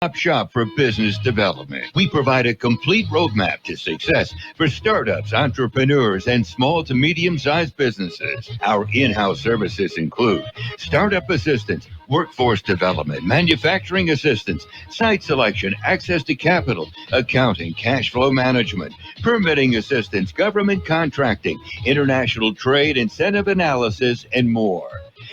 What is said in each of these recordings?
Top shop for business development. We provide a complete roadmap to success for startups, entrepreneurs, and small to medium-sized businesses. Our in-house services include startup assistance, workforce development, manufacturing assistance, site selection, access to capital, accounting, cash flow management, permitting assistance, government contracting, international trade, incentive analysis, and more.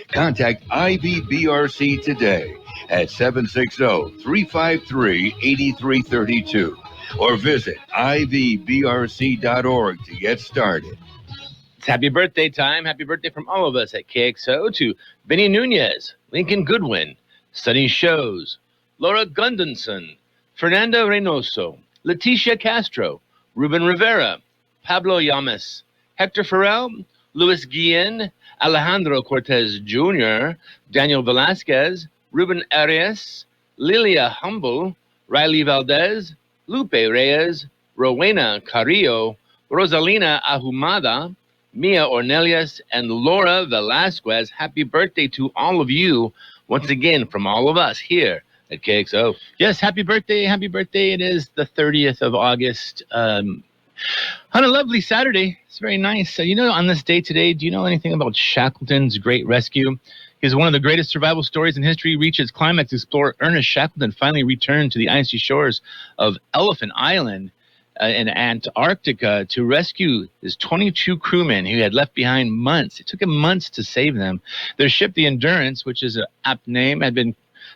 Contact IVBRC today at 760-353-8332 or visit ivbrc.org to get started. It's happy birthday time. Happy birthday from all of us at KXO to Benny Nunez, Lincoln Goodwin, Sunny Shows, Laura Gundenson, Fernanda Reynoso, Leticia Castro, Ruben Rivera, Pablo Llamas, Hector Farrell, Luis Guillen, Alejandro Cortez Jr., Daniel Velasquez, Ruben Arias, Lilia Humble, Riley Valdez, Lupe Reyes, Rowena Carrillo, Rosalina Ahumada, Mia Ornelius, and Laura Velasquez. Happy birthday to all of you, once again, from all of us here at KXO. Yes, happy birthday, happy birthday. It is the 30th of August. On a lovely Saturday. It's very nice. On this day today, do you know anything about Shackleton's Great Rescue? Because one of the greatest survival stories in history reached its climax. Explorer Ernest Shackleton finally returned to the icy shores of Elephant Island in Antarctica to rescue his 22 crewmen who had left behind months. It took him months to save them. Their ship, the Endurance, which is an apt name, had been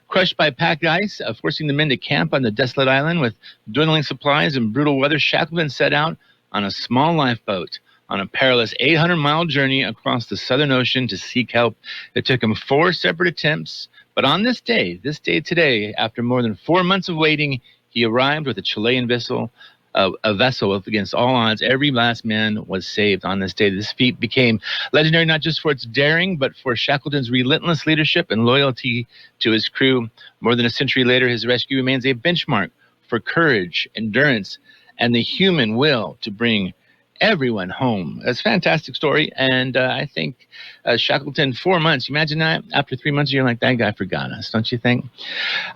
crushed by pack ice, forcing the men to camp on the desolate island. With dwindling supplies and brutal weather, Shackleton set out on a small lifeboat on a perilous 800-mile journey across the Southern Ocean to seek help. It took him 4 separate attempts, but on this day today, after more than 4 months of waiting, he arrived with a Chilean vessel. A vessel against all odds. Every last man was saved on this day. This feat became legendary not just for its daring, but for Shackleton's relentless leadership and loyalty to his crew. More than a century later, his rescue remains a benchmark for courage, endurance, and the human will to bring everyone home. It's a fantastic story, and I think Shackleton, 4 months, imagine that, after 3 months you're like, that guy forgot us, don't you think?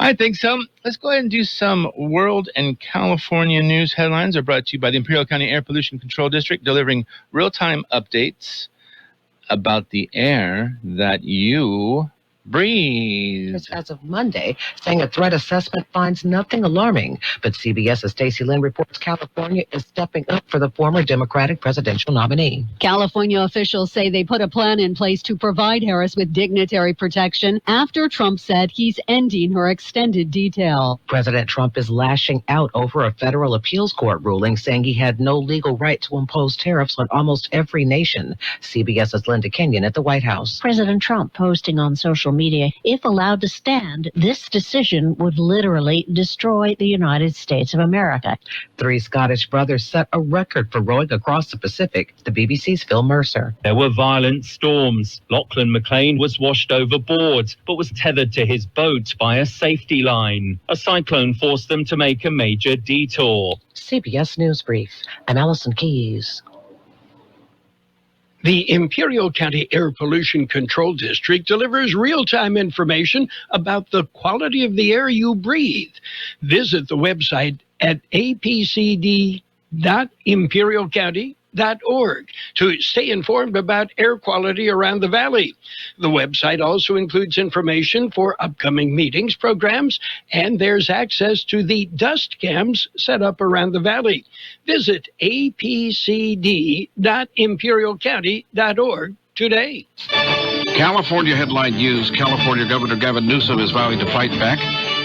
I think so. Let's go ahead and do some world and California news headlines. Are brought to you by the Imperial County Air Pollution Control District, delivering real-time updates about the air that you breathe. As of Monday, saying a threat assessment finds nothing alarming. But CBS's Stacey Lynn reports California is stepping up for the former Democratic presidential nominee. California officials say they put a plan in place to provide Harris with dignitary protection after Trump said he's ending her extended detail. President Trump is lashing out over a federal appeals court ruling saying he had no legal right to impose tariffs on almost every nation. CBS's Linda Kenyon at the White House. President Trump posting on social media, if allowed to stand, this decision would literally destroy the United States of America. 3 Scottish brothers set a record for rowing across the Pacific. The BBC's Phil Mercer. There were violent storms. Lachlan McLean was washed overboard, but was tethered to his boat by a safety line. A cyclone forced them to make a major detour. CBS News Brief. I'm Allison Keyes. The Imperial County Air Pollution Control District delivers real-time information about the quality of the air you breathe. Visit the website at apcd.imperialcounty.org to stay informed about air quality around the valley. The website also includes information for upcoming meetings, programs, and there's access to the dust cams set up around the valley. Visit apcd.imperialcounty.org today. California headline news. California Governor Gavin Newsom is vowing to fight back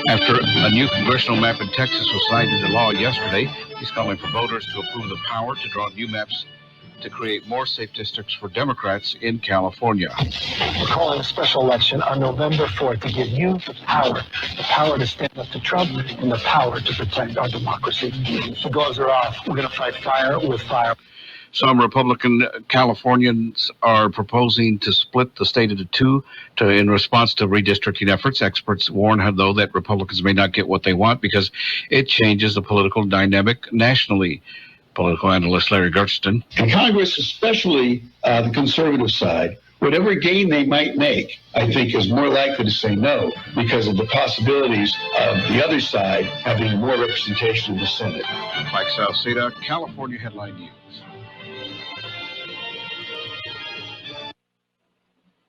after a new congressional map in Texas was signed into law yesterday. He's calling for voters to approve the power to draw new maps to create more safe districts for Democrats in California. We're calling a special election on November 4th to give you the power to stand up to Trump and the power to protect our democracy. The gloves are off. We're going to fight fire with fire. Some Republican Californians are proposing to split the state into two in response to redistricting efforts. Experts warn, though, that Republicans may not get what they want because it changes the political dynamic nationally. Political analyst Larry Gersten. And Congress, especially the conservative side, Whatever gain they might make, I think is more likely to say no because of the possibilities of the other side having more representation in the Senate. Mike Salceda, California Headline News.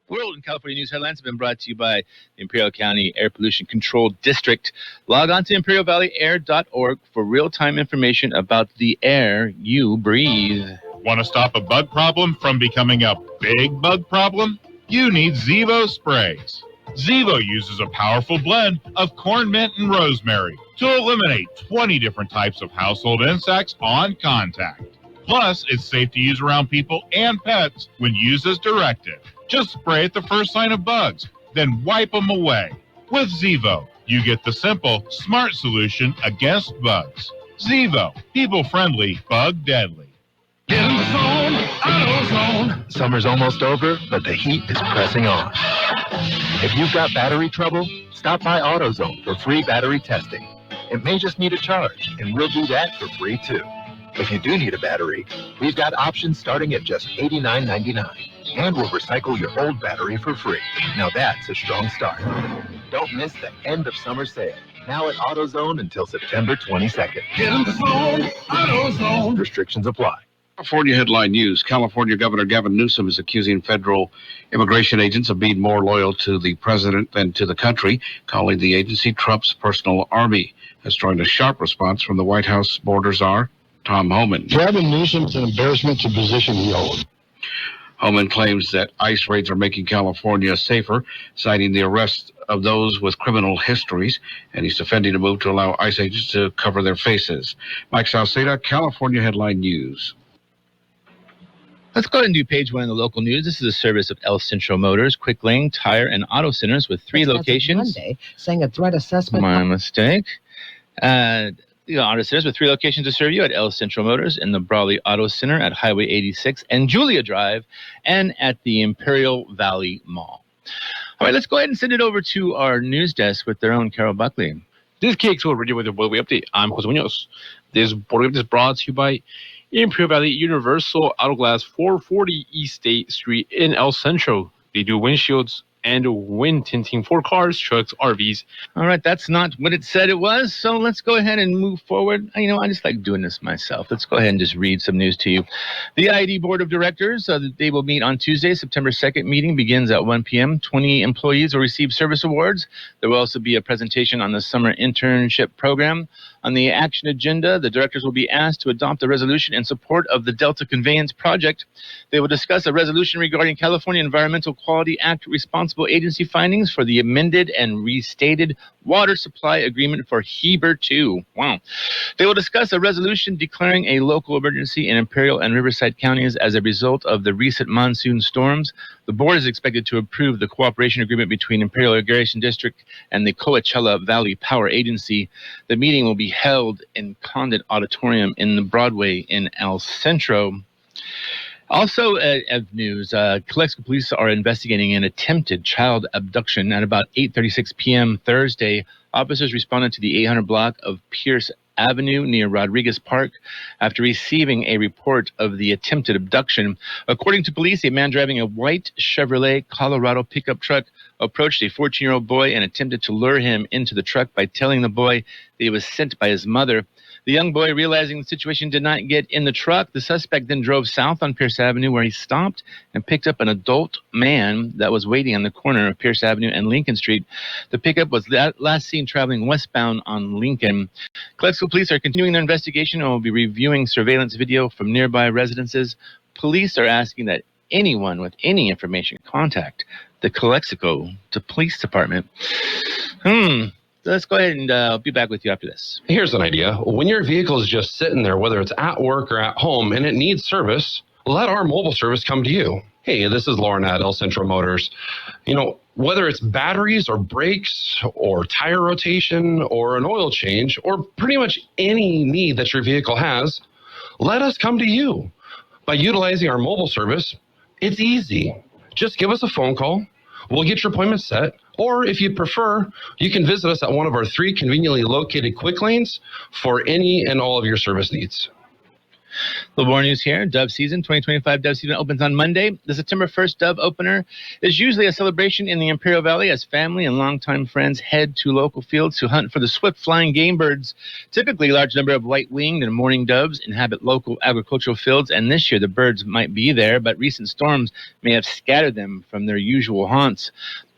World and California News headlines have been brought to you by the Imperial County Air Pollution Control District. Log on to imperialvalleyair.org for real-time information about the air you breathe. Want to stop a bug problem from becoming a big bug problem? You need Zevo sprays. Zevo uses a powerful blend of corn mint and rosemary to eliminate 20 different types of household insects on contact. Plus, it's safe to use around people and pets when used as directed. Just spray at the first sign of bugs, then wipe them away. With Zevo, you get the simple, smart solution against bugs. Zevo, people-friendly, bug-deadly. Get in the zone, AutoZone. Summer's almost over, but the heat is pressing on. If you've got battery trouble, stop by AutoZone for free battery testing. It may just need a charge, and we'll do that for free too. If you do need a battery, we've got options starting at just $89.99. And we'll recycle your old battery for free. Now that's a strong start. Don't miss the end of summer sale. Now at AutoZone until September 22nd. Get in the zone, AutoZone. Restrictions apply. California Headline News. California Governor Gavin Newsom is accusing federal immigration agents of being more loyal to the president than to the country, calling the agency Trump's personal army. Has joined a sharp response from the White House border czar, Tom Homan. Gavin Newsom's an embarrassment to the position he holds. Homan claims that ICE raids are making California safer, citing the arrest of those with criminal histories, and he's defending a move to allow ICE agents to cover their faces. Mike Salceda, California Headline News. Let's go ahead and do page one in the local news. This is a service of El Centro Motors, Quick Lane, Tire, and Auto Centers with 3 locations. Monday, saying a threat assessment. My mistake. The Auto Centers with 3 locations to serve you at El Centro Motors in the Brawley Auto Center at Highway 86 and Julia Drive and at the Imperial Valley Mall. All right, let's go ahead and send it over to our news desk with their own Carol Buckley. This is KXO Radio with a Border Update. I'm Jose Munoz. This Border Update is brought to you by Imperial Valley Universal Auto Glass, 440 East State Street in El Centro. They do windshields and wind tinting for cars, trucks, RVs. All right, that's not what it said it was, so let's go ahead and move forward. You know, I just like doing this myself. Let's go ahead and just read some news to you. The ID Board of Directors, they will meet on Tuesday, September 2nd. Meeting begins at 1 p.m. 20 employees will receive service awards. There will also be a presentation on the summer internship program. On the action agenda, the directors will be asked to adopt a resolution in support of the Delta Conveyance Project. They will discuss a resolution regarding California Environmental Quality Act responsible agency findings for the amended and restated water supply agreement for Heber 2. Wow. They will discuss a resolution declaring a local emergency in Imperial and Riverside counties as a result of the recent monsoon storms. The board is expected to approve the cooperation agreement between Imperial Irrigation District and the Coachella Valley Power Agency. The meeting will be held in Condit Auditorium in the Broadway in El Centro. Also, of news, Calexico police are investigating an attempted child abduction at about 8:36 p.m. Thursday. Officers responded to the 800 block of Pierce Avenue near Rodriguez Park after receiving a report of the attempted abduction. According to police, a man driving a white Chevrolet Colorado pickup truck approached a 14-year-old boy and attempted to lure him into the truck by telling the boy that he was sent by his mother. The young boy, realizing the situation, did not get in the truck. The suspect then drove south on Pierce Avenue, where he stopped and picked up an adult man that was waiting on the corner of Pierce Avenue and Lincoln Street. The pickup was last seen traveling westbound on Lincoln. Calexico police are continuing their investigation and will be reviewing surveillance video from nearby residences. Police are asking that anyone with any information contact the Calexico Police Department. Let's go ahead and I'll be back with you after this. Here's an idea. When your vehicle is just sitting there, whether it's at work or at home, and it needs service, let our mobile service come to you. Hey, this is Lauren at El Centro Motors. You know, whether it's batteries or brakes or tire rotation or an oil change or pretty much any need that your vehicle has, let us come to you. By utilizing our mobile service, it's easy. Just give us a phone call. We'll get your appointment set. Or if you prefer, you can visit us at one of our 3 conveniently located quick lanes for any and all of your service needs. The more news here. Dove season, 2025 dove season opens on Monday. The September 1st dove opener is usually a celebration in the Imperial Valley as family and longtime friends head to local fields to hunt for the swift-flying game birds. Typically, a large number of white-winged and mourning doves inhabit local agricultural fields, and this year the birds might be there, but recent storms may have scattered them from their usual haunts.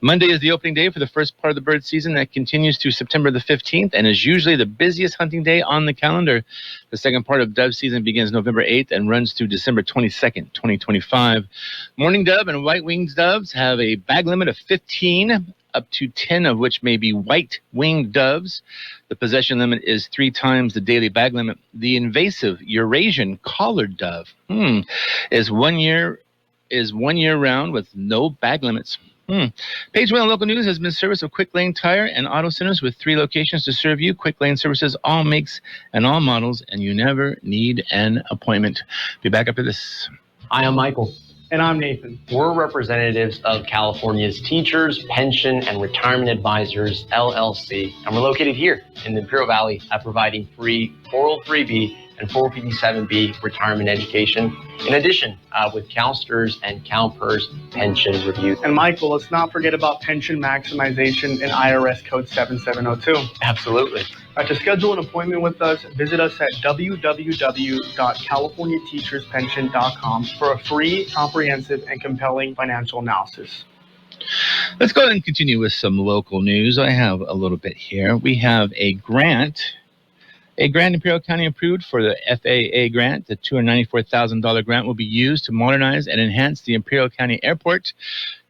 Monday is the opening day for the first part of the bird season that continues through September the 15th and is usually the busiest hunting day on the calendar. The second part of dove season begins November 8th and runs through December 22nd, 2025. Mourning dove and white-winged doves have a bag limit of 15, up to 10 of which may be white-winged doves. The possession limit is 3 times the daily bag limit. The invasive Eurasian collared dove is one year round with no bag limits. Page 1 of local news has been service of Quick Lane Tire and Auto Centers with 3 locations to serve you. Quick Lane services all makes and all models, and you never need an appointment. Be back after this. Hi, I'm Michael. And I'm Nathan. We're representatives of California's Teachers, Pension, and Retirement Advisors, LLC, and we're located here in the Imperial Valley providing free 403B and 457B retirement education, in addition with CalSTRS and CalPERS pension review. And Michael, let's not forget about pension maximization and IRS code 7702. Absolutely. To schedule an appointment with us, visit us at www.californiateacherspension.com for a free, comprehensive, and compelling financial analysis. Let's go ahead and continue with some local news. I have a little bit here. We have a grant. A grant Imperial County approved for the FAA grant. The $294,000 grant will be used to modernize and enhance the Imperial County Airport.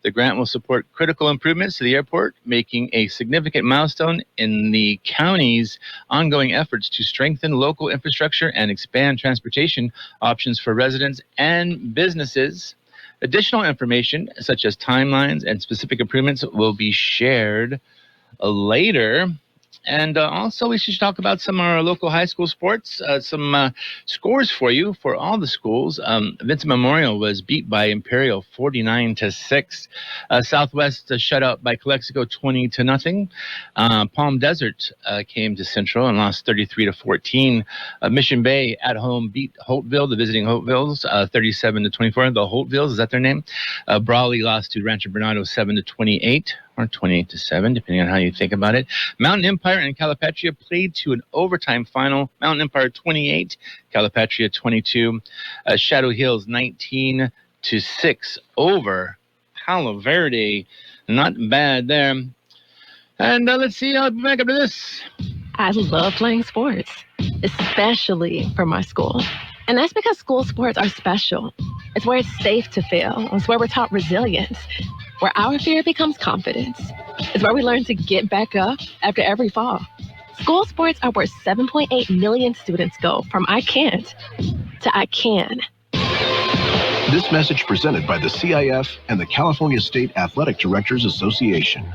The grant will support critical improvements to the airport, making a significant milestone in the county's ongoing efforts to strengthen local infrastructure and expand transportation options for residents and businesses. Additional information, such as timelines and specific improvements, will be shared later. And also, we should talk about some of our local high school sports, some scores for you for all the schools. Vincent Memorial was beat by Imperial 49-6. Southwest shut out by Calexico 20-0. Palm Desert came to Central and lost 33-14. Mission Bay at home beat Holtville, the visiting Holtvilles, 37-24. The Holtvilles, is that their name? Brawley lost to Rancho Bernardo 7-28. Or 28-7, depending on how you think about it. Mountain Empire and Calipatria played to an overtime final. Mountain Empire 28, Calipatria 22. Shadow Hills 19-6 over Palo Verde. Not bad there. And let's see, I'll be back up to this. I love playing sports, especially for my school. And that's because school sports are special. It's where it's safe to fail. It's where we're taught resilience, where our fear becomes confidence. It's where we learn to get back up after every fall. School sports are where 7.8 million students go from I can't to I can. This message presented by the CIF and the California State Athletic Directors Association.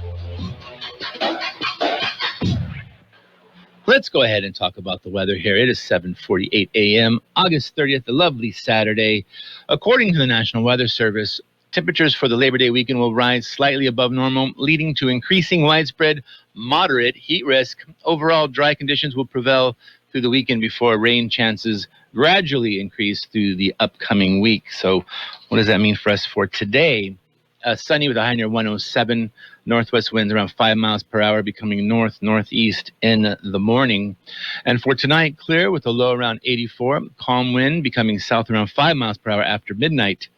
Let's go ahead and talk about the weather here. It is 7:48 a.m., August 30th, a lovely Saturday. According to the National Weather Service, temperatures for the Labor Day weekend will rise slightly above normal, leading to increasing widespread moderate heat risk. Overall, dry conditions will prevail through the weekend before rain chances gradually increase through the upcoming week. So what does that mean for us for today? Sunny with a high near 107, northwest winds around 5 miles per hour, becoming northeast in the morning. And for tonight, clear with a low around 84, calm wind becoming south around 5 miles per hour after midnight.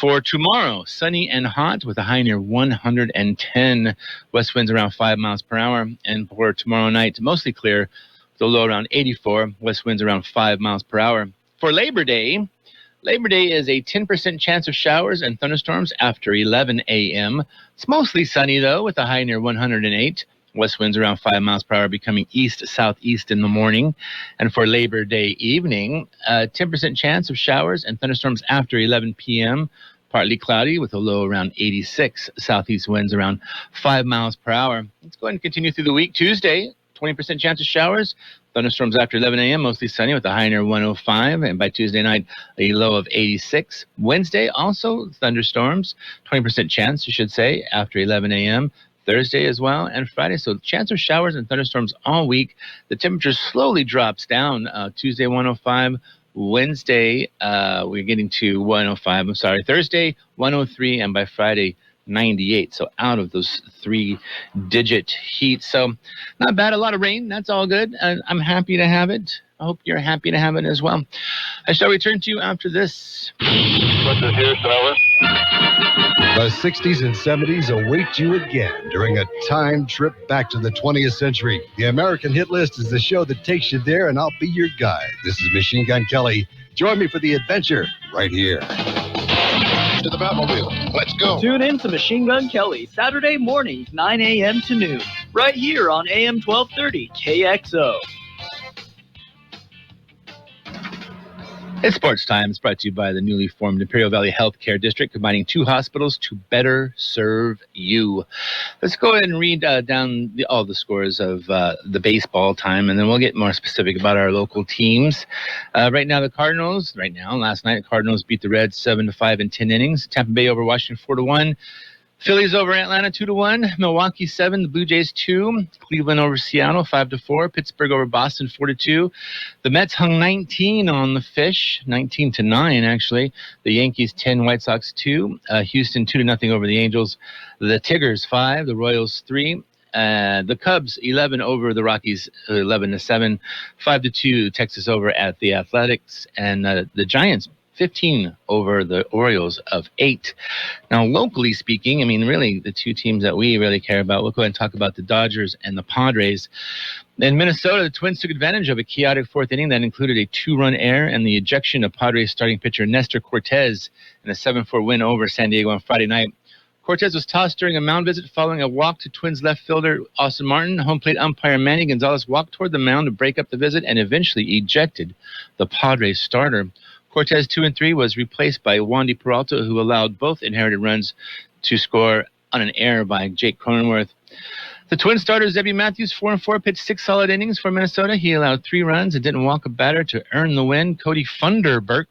For tomorrow, sunny and hot with a high near 110, west winds around 5 miles per hour. And for tomorrow night, mostly clear with a low around 84, west winds around 5 miles per hour. For Labor Day is a 10% chance of showers and thunderstorms after 11 a.m. It's mostly sunny, though, with a high near 108. West winds around 5 miles per hour, becoming east-southeast in the morning. And for Labor Day evening, 10% chance of showers and thunderstorms after 11 p.m. Partly cloudy with a low around 86. Southeast winds around 5 miles per hour. Let's go ahead and continue through the week. Tuesday, 20% chance of showers. Thunderstorms after 11 a.m., mostly sunny with a high near 105. And by Tuesday night, a low of 86. Wednesday, also thunderstorms. 20% chance, you should say, after 11 a.m. Thursday as well, and Friday. So chance of showers and thunderstorms all week. The temperature slowly drops down. Tuesday, 105. Wednesday, we're getting to 105. I'm sorry, Thursday, 103, and by Friday, 98. So out of those 3-digit heat. So not bad. A lot of rain. That's all good. I'm happy to have it. I hope you're happy to have it as well. I shall return to you after this. The 60s and 70s await you again during a time trip back to the 20th century. The American Hit List is the show that takes you there, and I'll be your guide. This is Machine Gun Kelly. Join me for the adventure right here. To the Batmobile. Let's go. Tune in to Machine Gun Kelly, Saturday mornings, 9 a.m. to noon, right here on AM 1230 KXO. It's Sports Time. It's brought to you by the newly formed Imperial Valley Healthcare District, combining 2 hospitals to better serve you. Let's go ahead and read down all the scores of the baseball time, and then we'll get more specific about our local teams. Right now, last night, the Cardinals beat the Reds 7-5 in 10 innings. Tampa Bay over Washington 4-1. Phillies over Atlanta 2-1, Milwaukee 7, the Blue Jays 2, Cleveland over Seattle 5-4, Pittsburgh over Boston 4-2. The Mets hung 19 on the Fish, 19-9 actually. The Yankees 10, White Sox 2, Houston 2-0 over the Angels. The Tigers 5, the Royals 3. The Cubs 11 over the Rockies 11-7, 5-2 Texas over at the Athletics, and the Giants 15 over the Orioles of 8. Now, locally speaking, I mean, really, the 2 teams that we really care about, we'll go ahead and talk about the Dodgers and the Padres. In Minnesota, the Twins took advantage of a chaotic 4th inning that included a 2-run error and the ejection of Padres starting pitcher Nestor Cortez in a 7-4 win over San Diego on Friday night. Cortez was tossed during a mound visit following a walk to Twins left fielder Austin Martin. Home plate umpire Manny Gonzalez walked toward the mound to break up the visit and eventually ejected the Padres starter. Cortez 2 and 3 was replaced by Wandy Peralta, who allowed both inherited runs to score on an error by Jake Cronenworth. The Twin starter Zebby Matthews 4 and 4 pitched 6 solid innings for Minnesota. He allowed 3 runs and didn't walk a batter to earn the win. Cody Funderburk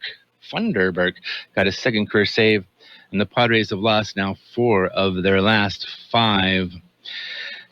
got his 2nd career save, and the Padres have lost now 4 of their last 5.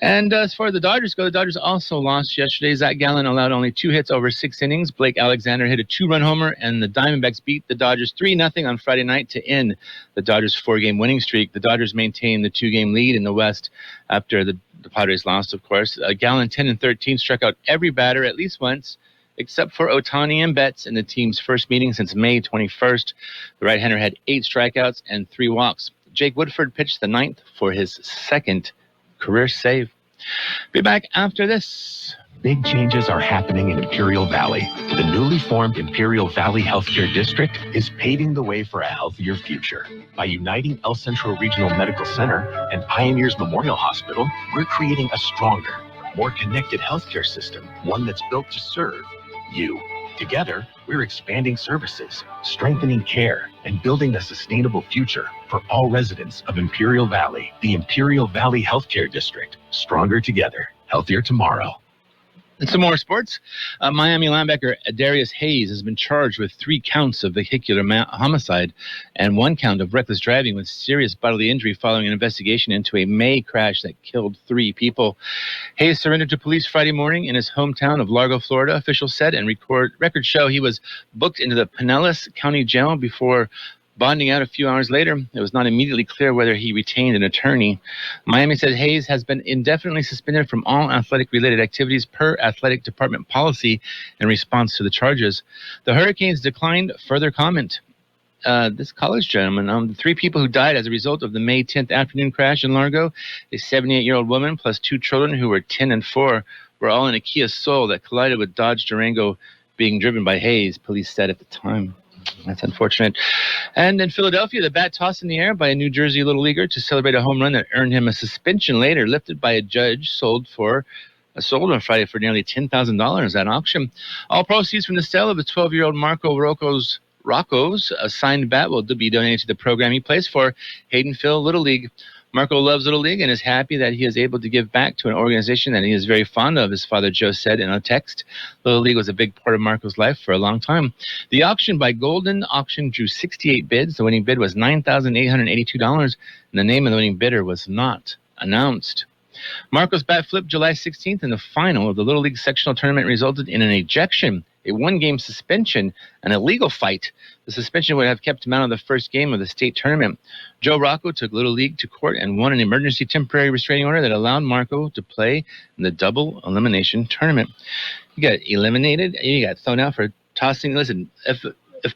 And as far as the Dodgers go, the Dodgers also lost yesterday. Zach Gallen allowed only 2 hits over 6 innings. Blake Alexander hit a 2-run homer, and the Diamondbacks beat the Dodgers 3-0 on Friday night to end the Dodgers' 4-game winning streak. The Dodgers maintain the 2-game lead in the West after the Padres lost, of course. Gallen, 10 and 13, struck out every batter at least once, except for Ohtani and Betts in the team's first meeting since May 21st. The right-hander had 8 strikeouts and 3 walks. Jake Woodford pitched the 9th for his 2nd career save. Be back after this. Big changes are happening in Imperial Valley. The newly formed Imperial Valley Healthcare District is paving the way for a healthier future. By uniting El Centro Regional Medical Center and Pioneers Memorial Hospital, we're creating a stronger, more connected healthcare system, one that's built to serve you. Together, we're expanding services, strengthening care, and building a sustainable future for all residents of Imperial Valley. The Imperial Valley Healthcare District. Stronger together, healthier tomorrow. And some more sports. Miami linebacker Darius Hayes has been charged with 3 counts of vehicular homicide and 1 count of reckless driving with serious bodily injury following an investigation into a May crash that killed 3 people. Hayes surrendered to police Friday morning in his hometown of Largo, Florida, officials said, and records show he was booked into the Pinellas County Jail before bonding out a few hours later. It was not immediately clear whether he retained an attorney. Miami said Hayes has been indefinitely suspended from all athletic-related activities per athletic department policy in response to the charges. The Hurricanes declined further comment. This college gentleman, the 3 people who died as a result of the May 10th afternoon crash in Largo, a 78-year-old woman plus 2 children who were 10 and 4, were all in a Kia Soul that collided with Dodge Durango being driven by Hayes, police said at the time. That's unfortunate. And in Philadelphia, the bat tossed in the air by a New Jersey Little Leaguer to celebrate a home run that earned him a suspension later, lifted by a judge, sold on Friday for nearly $10,000 at auction. All proceeds from the sale of a 12-year-old Marco Rocco's a signed bat will be donated to the program he plays for, Haydenville Little League. Marco loves Little League and is happy that he is able to give back to an organization that he is very fond of, his father Joe said in a text. Little League was a big part of Marco's life for a long time. The auction by Golden Auction drew 68 bids. The winning bid was $9,882, and the name of the winning bidder was not announced. Marco's bat flipped July 16th in the final of the Little League sectional tournament resulted in an ejection a one-game suspension, an illegal fight. The suspension would have kept him out of the first game of the state tournament. Joe Rocco took Little League to court and won an emergency temporary restraining order that allowed Marco to play in the double elimination tournament. You got eliminated, you got thrown out for tossing. Listen, if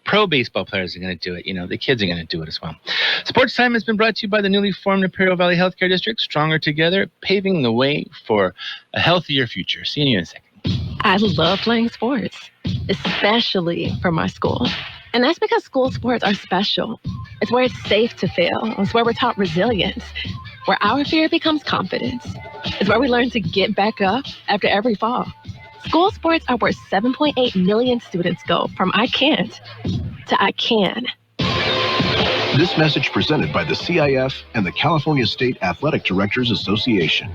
pro baseball players are going to do it, the kids are going to do it as well. Sports Time has been brought to you by the newly formed Imperial Valley Healthcare District, stronger together, paving the way for a healthier future. See you in a second. I love playing sports, especially for my school. And that's because school sports are special. It's where it's safe to fail. It's where we're taught resilience, where our fear becomes confidence. It's where we learn to get back up after every fall. School sports are where 7.8 million students go from I can't to I can. This message presented by the CIF and the California State Athletic Directors Association.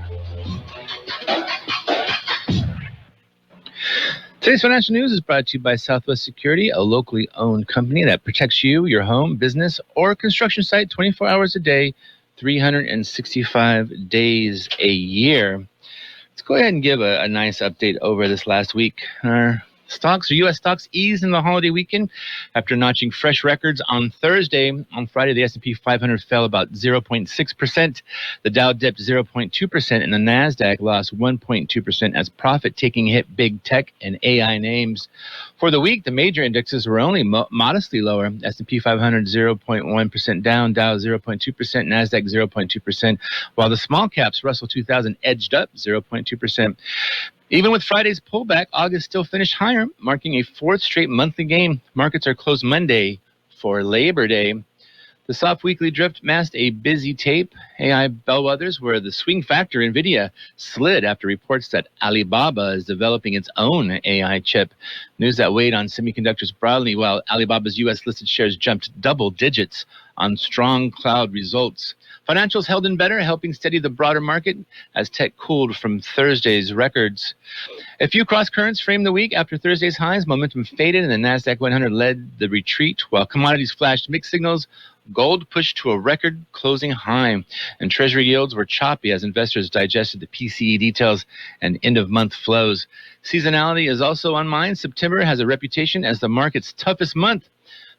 Today's financial news is brought to you by Southwest Security, a locally owned company that protects you, your home, business, or construction site 24 hours a day, 365 days a year. Let's go ahead and give a nice update over this last week. Our stocks, or U.S. stocks, eased in the holiday weekend after notching fresh records on Thursday. On Friday, the S&P 500 fell about 0.6%. The Dow dipped 0.2%, and the NASDAQ lost 1.2% as profit-taking hit big tech and AI names. For the week, the major indexes were only modestly lower. S&P 500 0.1% down, Dow 0.2%, NASDAQ 0.2%, while the small caps, Russell 2000, edged up 0.2%. Even with Friday's pullback, August still finished higher, marking a fourth straight monthly gain. Markets are closed Monday for Labor Day. The soft weekly drift masked a busy tape. AI bellwethers where the swing factor, NVIDIA, slid after reports that Alibaba is developing its own AI chip. News that weighed on semiconductors broadly, while Alibaba's U.S.-listed shares jumped double digits on strong cloud results. Financials held in better, helping steady the broader market as tech cooled from Thursday's records. A few cross-currents framed the week. After Thursday's highs, momentum faded and the NASDAQ 100 led the retreat, while commodities flashed mixed signals. Gold pushed to a record closing high, and Treasury yields were choppy as investors digested the PCE details and end-of-month flows. Seasonality is also on mind. September has a reputation as the market's toughest month.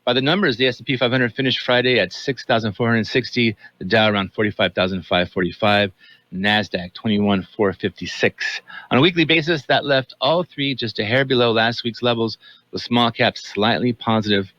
By the numbers, the S&P 500 finished Friday at 6,460, the Dow around 45,545, NASDAQ 21,456. On a weekly basis, that left all three just a hair below last week's levels, with small caps slightly positive.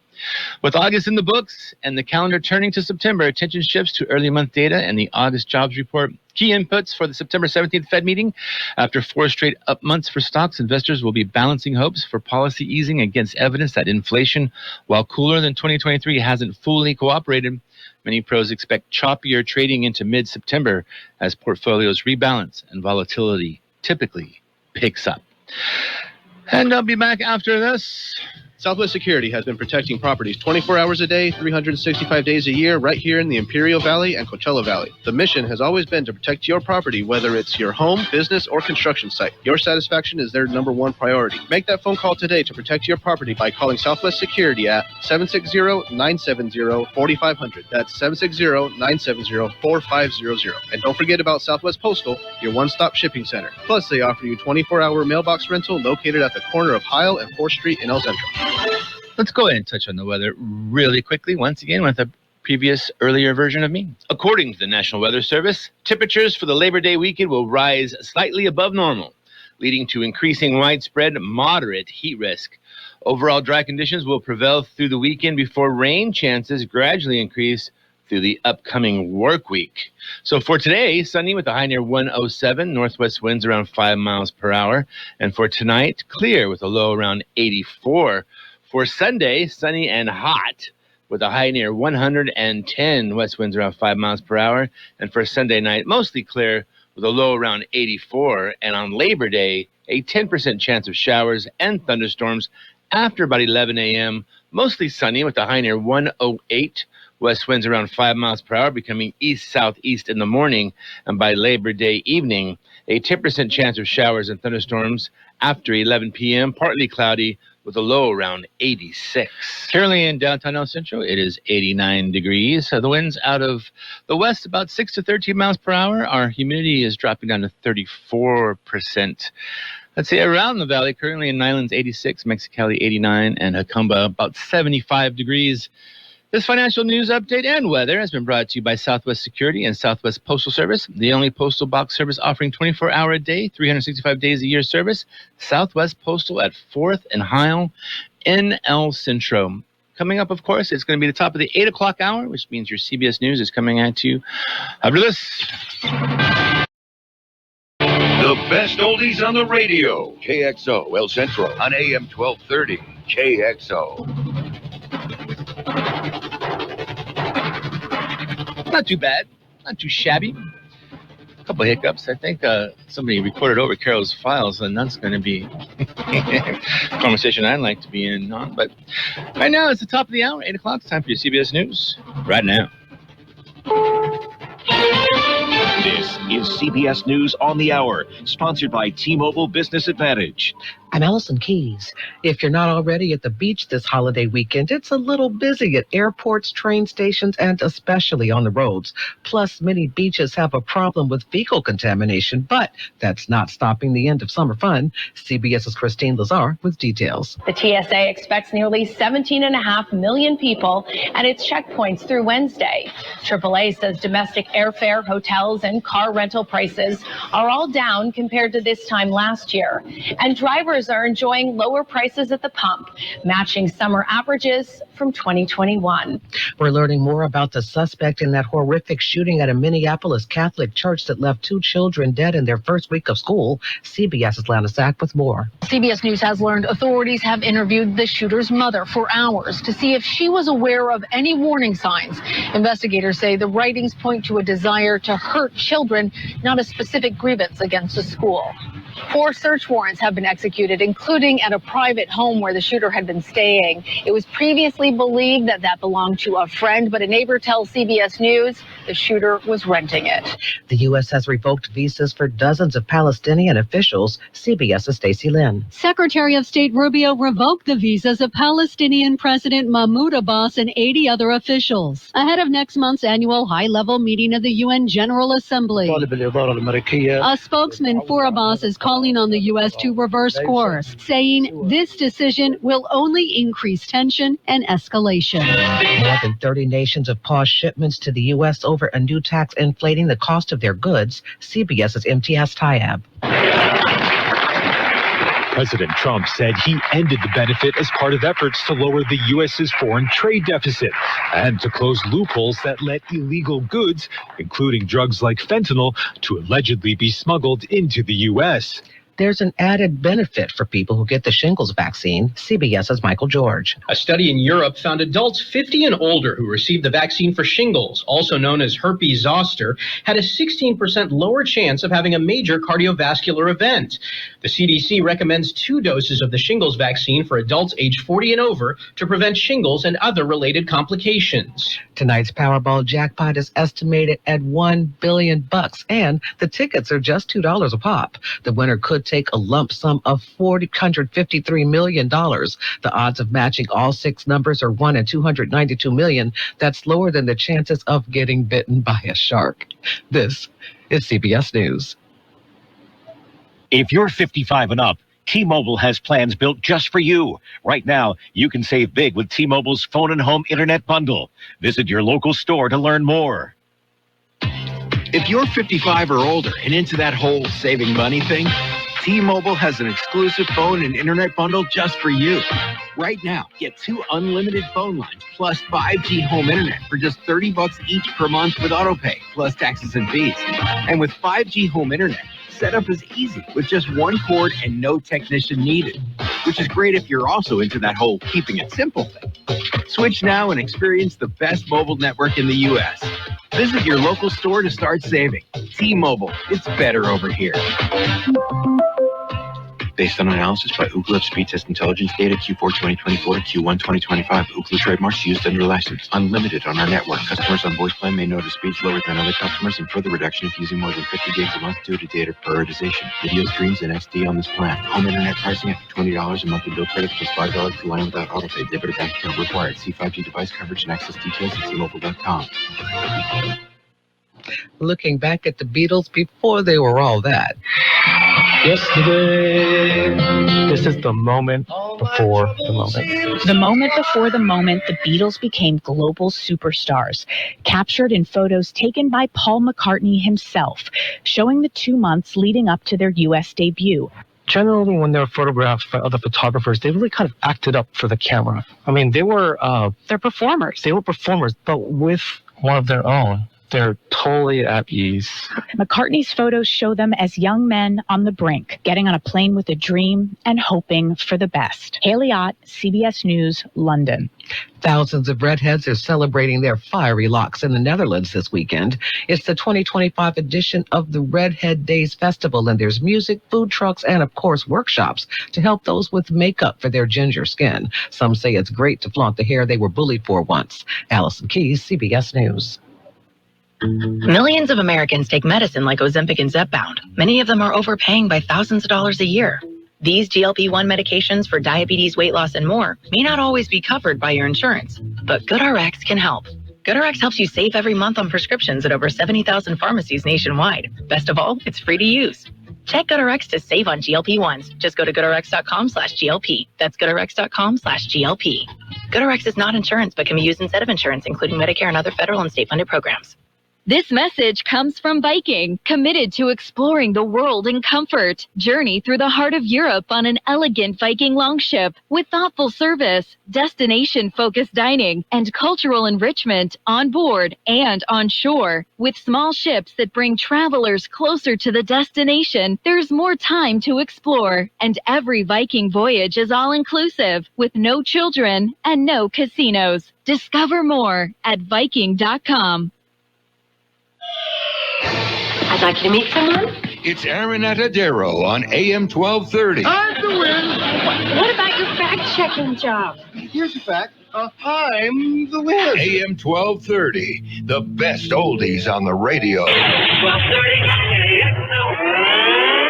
With August in the books and the calendar turning to September, attention shifts to early month data and the August jobs report. Key inputs for the September 17th Fed meeting. After four straight up months for stocks, investors will be balancing hopes for policy easing against evidence that inflation, while cooler than 2023, hasn't fully cooperated. Many pros expect choppier trading into mid-September as portfolios rebalance and volatility typically picks up. And I'll be back after this. Southwest Security has been protecting properties 24 hours a day, 365 days a year, right here in the Imperial Valley and Coachella Valley. The mission has always been to protect your property, whether it's your home, business, or construction site. Your satisfaction is their number one priority. Make that phone call today to protect your property by calling Southwest Security at 760-970-4500. That's 760-970-4500. And don't forget about Southwest Postal, your one-stop shipping center. Plus, they offer you 24-hour mailbox rental located at the corner of Heil and 4th Street in El Centro. Let's go ahead and touch on the weather really quickly, once again, with a earlier version of me. According to the National Weather Service, temperatures for the Labor Day weekend will rise slightly above normal, leading to increasing widespread moderate heat risk. Overall dry conditions will prevail through the weekend before rain chances gradually increase through the upcoming work week. So for today, sunny with a high near 107, northwest winds around 5 miles per hour. And for tonight, clear with a low around 84. For Sunday, sunny and hot with a high near 110, west winds around 5 miles per hour. And for Sunday night, mostly clear with a low around 84. And on Labor Day, a 10% chance of showers and thunderstorms after about 11 a.m., mostly sunny with a high near 108. West winds around 5 miles per hour, becoming east-southeast in the morning, and by Labor Day evening, a 10% chance of showers and thunderstorms after 11 p.m., partly cloudy with a low around 86. Currently in downtown El Centro, it is 89 degrees. The winds out of the west about 6 to 13 miles per hour. Our humidity is dropping down to 34%. Let's see, around the valley, currently in Nyland's 86, Mexicali 89, and Jacumba about 75 degrees. This financial news update and weather has been brought to you by Southwest Security and Southwest Postal Service, the only postal box service offering 24-hour a day, 365 days a year service. Southwest Postal at 4th and Heil in El Centro. Coming up, of course, it's going to be the top of the 8 o'clock hour, which means your CBS News is coming at you after this. The best oldies on the radio. KXO El Centro on AM 1230. KXO. Not too bad. Not too shabby. A couple of hiccups. I think somebody recorded over Carol's files, and that's going to be a conversation I'd like to be in on. But right now, it's the top of the hour, 8 o'clock. It's time for your CBS News. Right now. This is CBS News on the Hour, sponsored by T-Mobile Business Advantage. I'm Allison Keys. If you're not already at the beach this holiday weekend, it's a little busy at airports, train stations, and especially on the roads. Plus, many beaches have a problem with fecal contamination, but that's not stopping the end of summer fun. CBS's Christine Lazar with details. The TSA expects nearly 17.5 million people at its checkpoints through Wednesday. AAA says domestic airfare, hotels, and car rental prices are all down compared to this time last year. And drivers are enjoying lower prices at the pump, matching summer averages from 2021. We're learning more about the suspect in that horrific shooting at a Minneapolis Catholic church that left 2 children dead in their first week of school. CBS's Lana Sack with more. CBS News has learned authorities have interviewed the shooter's mother for hours to see if she was aware of any warning signs. Investigators say the writings point to a desire to hurt children, not a specific grievance against the school. 4 search warrants have been executed, including at a private home where the shooter had been staying. It was previously believed that belonged to a friend, but a neighbor tells CBS News the shooter was renting it. The U.S. has revoked visas for dozens of Palestinian officials. CBS's Stacey Lynn. Secretary of State Rubio revoked the visas of Palestinian President Mahmoud Abbas and 80 other officials ahead of next month's annual high-level meeting of the UN General Assembly. A spokesman for Abbas is calling on the U.S. to reverse course, saying this decision will only increase tension and escalation. More than 30 nations have paused shipments to the U.S. over a new tax inflating the cost of their goods. CBS's Imtiaz Tayeb. President Trump said he ended the benefit as part of efforts to lower the U.S.'s foreign trade deficit and to close loopholes that let illegal goods, including drugs like fentanyl, to allegedly be smuggled into the U.S. There's an added benefit for people who get the shingles vaccine. CBS's Michael George. A study in Europe found adults 50 and older who received the vaccine for shingles, also known as herpes zoster, had a 16% lower chance of having a major cardiovascular event. The CDC recommends 2 doses of the shingles vaccine for adults age 40 and over to prevent shingles and other related complications. Tonight's Powerball jackpot is estimated at $1 billion, and the tickets are just $2 a pop. The winner could take a lump sum of $453 million. The odds of matching all 6 numbers are 1 in 292 million. That's lower than the chances of getting bitten by a shark. This is CBS News. If you're 55 and up, T-Mobile has plans built just for you. Right now, you can save big with T-Mobile's phone and home internet bundle. Visit your local store to learn more. If you're 55 or older and into that whole saving money thing, T-Mobile has an exclusive phone and internet bundle just for you. Right now, get 2 unlimited phone lines plus 5G home internet for just $30 each per month with autopay, plus taxes and fees. And with 5G home internet, setup is easy with just 1 cord and no technician needed, which is great if you're also into that whole keeping it simple thing. Switch now and experience the best mobile network in the U.S. Visit your local store to start saving. T-Mobile, it's better over here. Based on analysis by Ookla of speed test intelligence data Q4 2024 to Q1 2025. Ookla trademarks used under license. Unlimited on our network. Customers on voice plan may notice speeds lower than other customers and further reduction if using more than 50 gigs a month due to data prioritization. Video streams and SD on this plan. Home internet pricing at $20 a monthly bill credit plus $5 per line without autopay. Debit or bank account required. See 5G device coverage and access details at T-Mobile.com. Looking back at the Beatles before they were all that. Yesterday. This is the moment before the moment. The moment before the moment, the Beatles became global superstars, captured in photos taken by Paul McCartney himself, showing the 2 months leading up to their U.S. debut. Generally, when they were photographed by other photographers, they really kind of acted up for the camera. I mean, they were... they're performers. They were performers, but with one of their own. They're totally at ease. McCartney's photos show them as young men on the brink, getting on a plane with a dream and hoping for the best. Haley Ott, CBS News, London. Thousands of redheads are celebrating their fiery locks in the Netherlands this weekend. It's the 2025 edition of the Redhead Days Festival, and there's music, food trucks, and, of course, workshops to help those with makeup for their ginger skin. Some say it's great to flaunt the hair they were bullied for once. Allison Keyes, CBS News. Millions of Americans take medicine like Ozempic and Zepbound. Many of them are overpaying by thousands of dollars a year. These GLP-1 medications for diabetes, weight loss, and more may not always be covered by your insurance, but GoodRx can help. GoodRx helps you save every month on prescriptions at over 70,000 pharmacies nationwide. Best of all, it's free to use. Check GoodRx to save on GLP-1s. Just go to GoodRx.com/GLP. That's GoodRx.com/GLP. GoodRx is not insurance, but can be used instead of insurance, including Medicare and other federal and state-funded programs. This message comes from Viking, committed to exploring the world in comfort. Journey through the heart of Europe on an elegant Viking longship with thoughtful service, destination-focused dining, and cultural enrichment on board and on shore. With small ships that bring travelers closer to the destination, there's more time to explore. And every Viking voyage is all-inclusive, with no children and no casinos. Discover more at Viking.com. I'd like you to meet someone. It's Aaron Atadero on AM 1230. I'm the win. What about your fact-checking job? Here's the fact. I'm the win. AM 1230, the best oldies on the radio. 1230 KXO.